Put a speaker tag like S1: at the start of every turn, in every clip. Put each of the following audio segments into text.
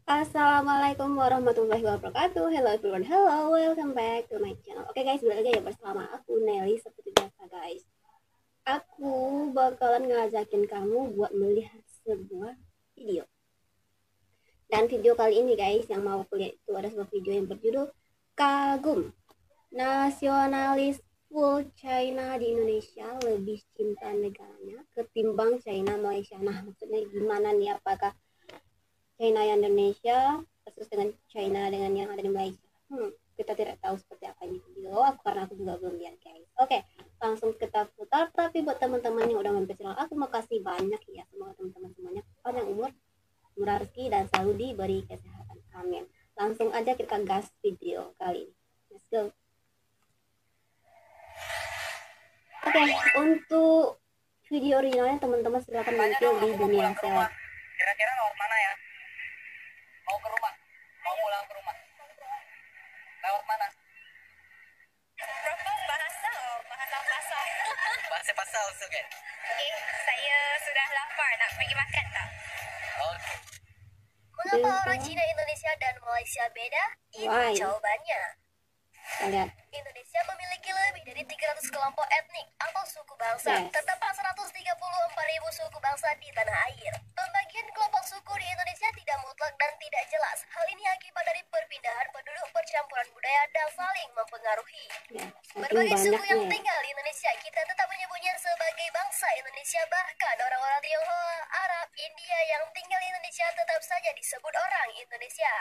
S1: Assalamualaikum warahmatullahi wabarakatuh. Hello everyone, hello, welcome back to my channel. Oke guys, balik lagi ya bersama aku Nelly seperti biasa guys. Aku bakalan ngajakin kamu buat melihat sebuah video. Dan video kali ini guys, yang mau aku lihat itu ada sebuah video yang berjudul Kagum Nasionalis Full China di Indonesia lebih cinta negaranya ketimbang China Malaysia. Nah maksudnya gimana nih, apakah China yang Indonesia versus dengan China dengan yang ada di Malaysia? Kita tidak tahu seperti apa ini video karena aku juga belum lihat guys. Oke, langsung kita putar. Tapi buat teman-teman yang udah mampir channel aku, makasih banyak ya. Semoga teman-teman semuanya panjang umur, murah rezeki, dan selalu diberi kesehatan. Amin. Langsung aja kita gas video kali ini. Let's go. Oke, untuk video originalnya teman-teman silakan muncul di dunia seleb.
S2: Kira-kira lewat mana ya? Mau ke rumah? Mau pulang ke rumah? Lewat mana?
S3: Berapa bahasa? Bahasa pasar.
S2: Bahasa pasal kan?
S3: Saya sudah lapar. Nak pergi makan tak?
S2: Oke.
S3: Mengapa orang Cina, Indonesia dan Malaysia beda? Ini
S1: Why?
S3: jawabannya.
S1: Lihat.
S3: Indonesia memiliki lebih dari 300 kelompok etnik atau suku bangsa.
S1: Yes.
S3: Terdapat 134.000 suku bangsa di tanah air. Pembagian kelompok suku di Indonesia tidak mutlak dan tidak jelas. Hal ini akibat dari perpindahan penduduk, percampuran budaya, dan saling mempengaruhi.
S1: Ya,
S3: Berbagai suku yang
S1: banyaknya.
S3: tinggal di Indonesia, kita tetap menyebutnya sebagai bangsa Indonesia. Bahkan orang-orang Tionghoa, Arab, India yang tinggal di Indonesia tetap saja disebut orang Indonesia.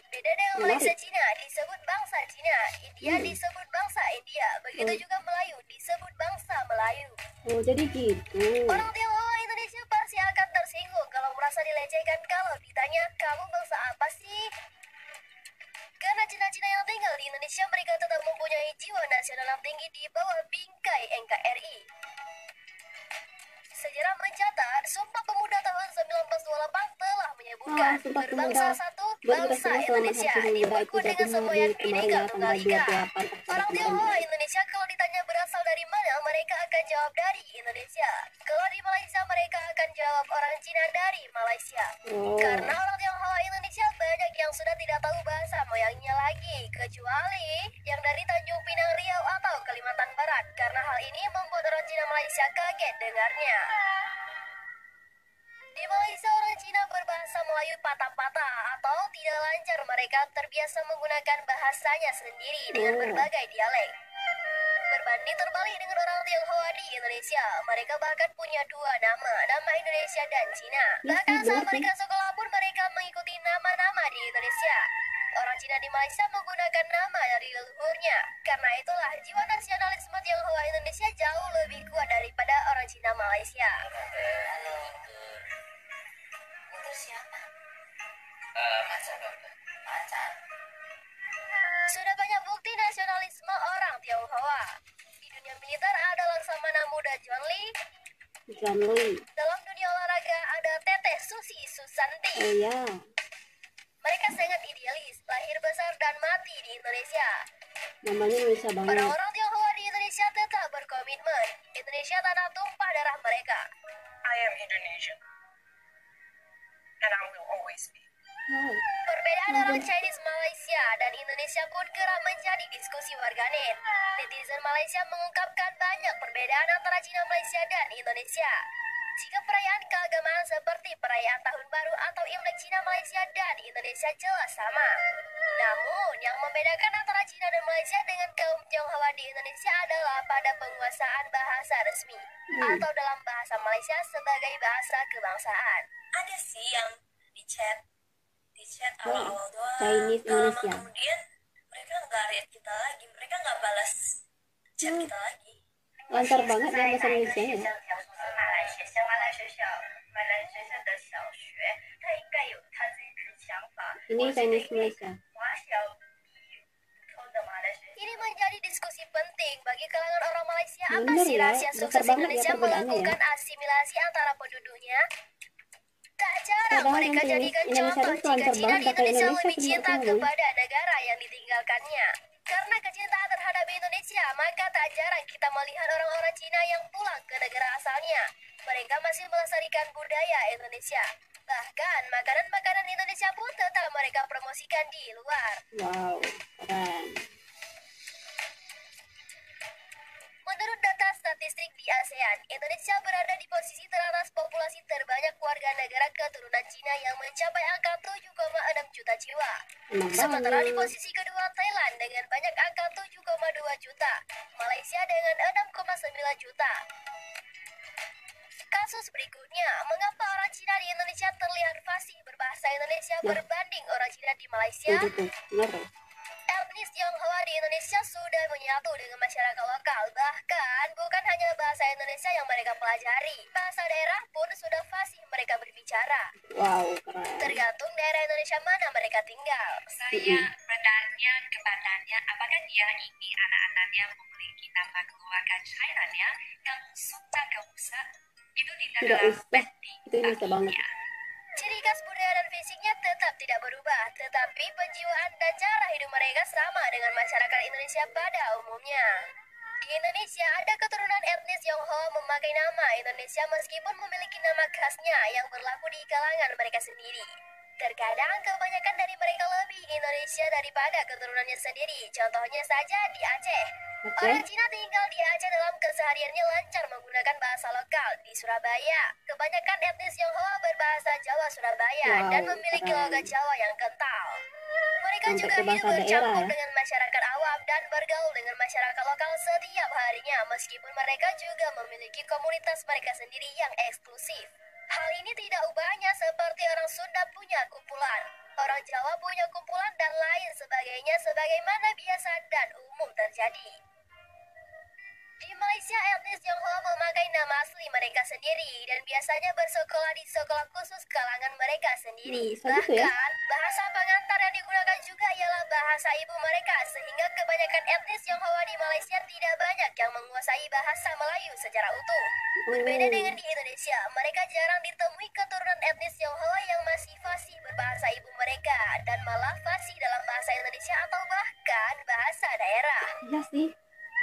S3: Beda dengan Malaysia, Cina disebut bangsa Cina, India disebut bangsa India, begitu juga Melayu disebut bangsa Melayu.
S1: Oh, jadi gitu.
S3: Orang Tionghoa Indonesia pasti akan tersinggung kalau merasa dilecehkan kalau ditanya, kamu bangsa apa sih? Karena Cina-Cina yang tinggal di Indonesia, mereka tetap mempunyai jiwa nasional yang tinggi di bawah bingkai NKRI. Sejarah mencatat, Sumpah Pemuda tahun 1928 telah menyebutkan
S1: Sumpah
S3: berbangsa
S1: Pemuda
S3: satu,
S1: buat kita
S3: bangsa
S1: semua selamat
S3: Indonesia,
S1: Hari Pemuda itu
S3: diperkuat dengan
S1: jatuh
S3: semboyan
S1: hari kemarin
S3: Bhinneka
S1: ya, tanggal
S3: Tunggal Ika.
S1: 28 Oktober
S3: Orang
S1: kemarin.
S3: Tionghoa Indonesia kalau ditanya berasal dari mana, mereka akan jawab dari Indonesia. Kalau di Malaysia, mereka akan jawab orang Cina dari Malaysia.
S1: Oh.
S3: Karena orang Tionghoa Indonesia banyak yang sudah tidak tahu bahasa moyangnya lagi, kecuali yang dari Tanjung Pinang, Riau atau Kalimantan Barat. Karena hal ini membuat orang Cina Malaysia kaget dengarnya. Di Malaysia, orang Cina berbahasa Melayu patah-patah atau tidak lancar. Mereka terbiasa menggunakan bahasanya sendiri dengan berbagai dialek. Berbanding terbalik dengan orang Tionghoa di Indonesia, mereka bahkan punya dua nama Indonesia dan Cina. Bahkan saat mereka sekolah pun mereka mengikuti nama-nama di Indonesia. Orang Cina di Malaysia menggunakan nama dari leluhurnya. Karena itulah jiwa nasionalisme Tionghoa Indonesia jauh lebih kuat daripada orang Cina Malaysia. Siapa?
S2: Macan.
S3: Sudah banyak bukti nasionalisme orang Tionghoa. Di dunia militer ada Laksamana Muda John Lee. Dalam dunia olahraga ada Teteh Susi Susanti.
S1: Oh ya.
S3: Mereka sangat idealis, lahir besar dan mati di Indonesia.
S1: Namanya Indonesia banget.
S3: Orang-orang Tionghoa di Indonesia tetap berkomitmen. Indonesia tanah tumpah darah mereka.
S2: I am Indonesian. And I will always be.
S3: Perbedaan orang Chinese Malaysia dan Indonesia pun kerap menjadi diskusi warganet. Netizen Malaysia mengungkapkan banyak perbedaan antara Cina, Malaysia, dan Indonesia. Jika perayaan keagamaan seperti perayaan Tahun Baru atau Imlek, Cina, Malaysia, dan Indonesia jelas sama. Namun, yang membedakan antara Cina dan Malaysia dengan kaum Tionghoa di Indonesia adalah pada penguasaan bahasa resmi atau dalam bahasa Malaysia sebagai bahasa kebangsaan. Ada sih yang di chat awal-awal doang.
S1: Chinese Indonesia.
S3: Kemudian mereka nggak lihat kita lagi, mereka nggak balas chat kita lagi.
S1: Lancar banget ya bahasa Indonesia ya. Ini Chinese Malaysia.
S3: Ini menjadi diskusi penting bagi kalangan orang Malaysia. Apa
S1: Bener
S3: sih
S1: ya,
S3: rahasia
S1: besar
S3: sukses
S1: banget ya
S3: Indonesia
S1: perbedaannya
S3: melakukan
S1: ya.
S3: asimilasi antara penduduknya? Tak jarang
S1: Padahal
S3: mereka
S1: yang
S3: jadikan
S1: Indonesia
S3: contoh
S1: itu
S3: jika
S1: lancar
S3: Cina
S1: banget
S3: di
S1: pakai
S3: Indonesia
S1: Indonesia
S3: lebih
S1: cuma
S3: cinta
S1: kamu.
S3: kepada negara yang ditinggalkannya. Karena kecintaan terhadap Indonesia, maka tak jarang kita melihat orang-orang Cina yang pulang ke negara asalnya. Mereka masih melestarikan budaya Indonesia. Bahkan makanan-makanan Indonesia pun tetap dipromosikan di luar.
S1: Wow, keren.
S3: Menurut data statistik di ASEAN, Indonesia berada di posisi teratas populasi terbanyak warga negara keturunan Cina yang mencapai angka 7,6 juta jiwa.
S1: Emang
S3: Sementara di
S1: banget.
S3: posisi kedua Thailand dengan banyak angka 7,2 juta, Malaysia dengan 6,9 juta. Kasus berikutnya, mengapa orang Cina di Indonesia terlihat fasih berbahasa Indonesia
S1: Nah.
S3: berbanding orang Cina di Malaysia?
S1: Tuh, bener.
S3: Etnis Tionghoa di Indonesia sudah menyatu dengan masyarakat lokal. Bahkan bukan hanya bahasa Indonesia yang mereka pelajari, bahasa daerah pun sudah fasih mereka berbicara.
S1: Wow, keren.
S3: Tergantung daerah Indonesia mana mereka tinggal.
S4: Saya bertanya kepadanya apakah dia ingin anak-anaknya memiliki nama keluarga China-nya yang sudah usah. Itu
S1: Tidak
S4: tidaklah
S1: usah.
S4: penting
S1: Itu Indonesia banget.
S4: baginya.
S3: Ciri khas budaya dan fisiknya tetap tidak berubah, tetapi penjiwaan dan cara hidup mereka sama dengan masyarakat Indonesia pada umumnya. Di Indonesia ada keturunan etnis Tionghoa memakai nama Indonesia meskipun memiliki nama khasnya yang berlaku di kalangan mereka sendiri. Terkadang kebanyakan dari mereka lebih Indonesia daripada keturunannya sendiri. Contohnya saja di Aceh.
S1: Oke.
S3: Orang Cina tinggal di Aceh dalam kesehariannya lancar menggunakan bahasa lokal. Di Surabaya, kebanyakan etnis Tionghoa berbahasa Jawa Surabaya
S1: Wow,
S3: dan memiliki
S1: keren.
S3: logat Jawa yang kental. Mereka
S1: Sampai
S3: juga
S1: ke
S3: hidup
S1: bahasa daerah
S3: bercampur
S1: ya.
S3: dengan masyarakat awam dan bergaul dengan masyarakat lokal setiap harinya meskipun mereka juga memiliki komunitas mereka sendiri yang eksklusif. Hal ini tidak ubahnya seperti orang Sunda punya kumpulan, orang Jawa punya kumpulan dan lain sebagainya sebagaimana biasa dan umum terjadi. Di Malaysia, etnis Tionghoa memakai nama asli mereka sendiri dan biasanya bersekolah di sekolah khusus kalangan mereka sendiri.
S1: Bisa gitu ya?
S3: Bahkan, bahasa pengantar yang digunakan juga ialah bahasa ibu mereka sehingga kebanyakan etnis Tionghoa di Malaysia tidak banyak yang menguasai bahasa Melayu secara utuh. Berbeda dengan di Indonesia, mereka jarang ditemui keturunan etnis Tionghoa yang masih fasih berbahasa ibu mereka dan malah fasih dalam bahasa Indonesia atau bahkan bahasa daerah.
S1: Iya sih.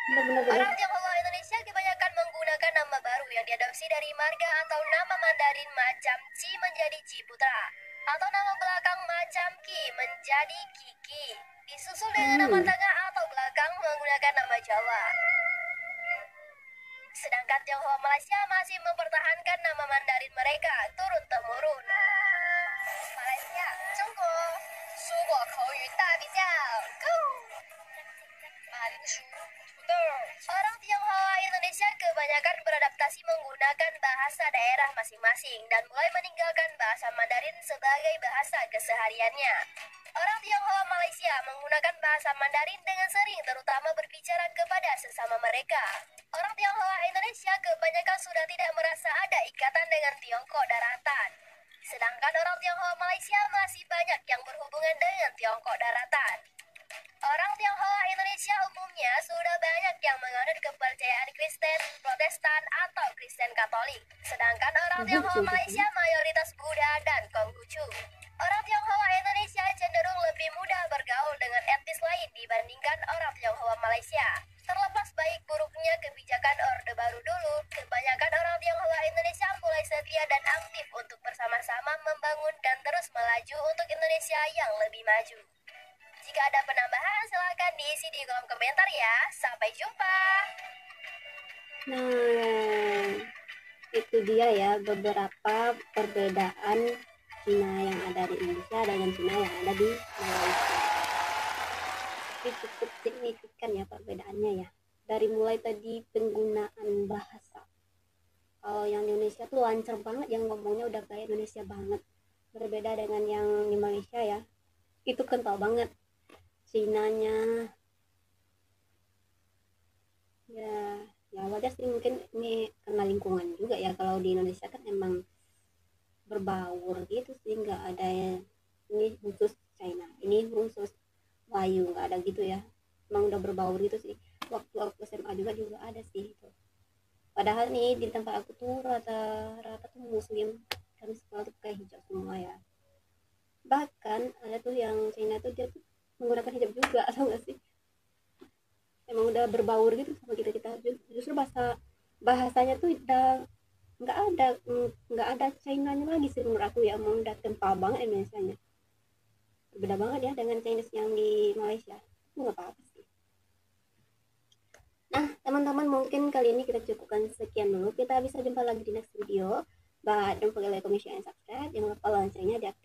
S1: Bener-bener.
S3: Orang Tionghoa Indonesia kebanyakan menggunakan nama baru yang diadopsi dari marga atau nama Mandarin macam Ci menjadi Ciputra atau nama belakang macam Ki menjadi Kiki, disusul dengan nama tengah atau belakang menggunakan nama Jawa. Sedangkan Tionghoa Malaysia masih mempertahankan nama Mandarin mereka turun-temurun. Malaysia, Jungguo, 说过口语大比较 ，Go！ Orang Tionghoa Indonesia kebanyakan beradaptasi menggunakan bahasa daerah masing-masing dan mulai meninggalkan bahasa Mandarin sebagai bahasa kesehariannya. Orang Tionghoa Malaysia menggunakan bahasa Mandarin dengan sering terutama berbicara kepada sesama mereka. Orang Tionghoa Indonesia kebanyakan sudah tidak merasa ada ikatan dengan Tiongkok daratan. Sedangkan orang Tionghoa Malaysia masih banyak yang berhubungan dengan Tiongkok daratan. Orang Tionghoa Indonesia umumnya sudah banyak yang menganut kepercayaan Kristen, Protestan, atau Kristen Katolik. Sedangkan orang Tionghoa Malaysia mayoritas Buddha dan Konghucu. Orang Tionghoa Indonesia cenderung lebih mudah bergaul dengan etnis lain dibandingkan orang Tionghoa Malaysia. Terlepas baik buruknya kebijakan Orde Baru dulu, kebanyakan orang Tionghoa Indonesia mulai setia dan aktif untuk bersama-sama membangun dan terus melaju untuk Indonesia yang lebih maju. Jika ada penambahan, silakan diisi di kolom komentar ya. Sampai jumpa.
S1: Nah, itu dia ya beberapa perbedaan Cina yang ada di Indonesia dengan Cina yang ada di Malaysia. Ini cukup signifikan ya perbedaannya ya. Dari mulai tadi penggunaan bahasa. Kalau yang di Indonesia tuh lancar banget, yang ngomongnya udah kayak Indonesia banget. Berbeda dengan yang di Malaysia ya. Itu kental banget. Cinanya ya wajar sih, mungkin ini karena lingkungan juga ya. Kalau di Indonesia kan emang berbaur gitu sih, nggak ada ini khusus China, ini khusus Melayu, nggak ada gitu ya. Emang udah berbaur gitu sih. Waktu aku SMA juga ada sih itu. Padahal nih di tempat aku tuh rata-rata tuh muslim, kami sekolah tuh pakai hijab semua ya. Bahkan ada tuh yang China tuh dia tuh menggunakan hijab juga, tau gak sih? Emang udah berbaur gitu sama kita. Justru bahasanya tuh udah nggak ada China-nya lagi sih menurut aku ya. Emang udah kental banget Indonesia-nya. Beda banget ya dengan Chinese yang di Malaysia. Itu nggak apa-apa sih. Nah, teman-teman, mungkin kali ini kita cukupkan sekian dulu. Kita bisa jumpa lagi di next video. But don't forget like, comment, share, and subscribe. Jangan lupa loncengnya diaktifkan.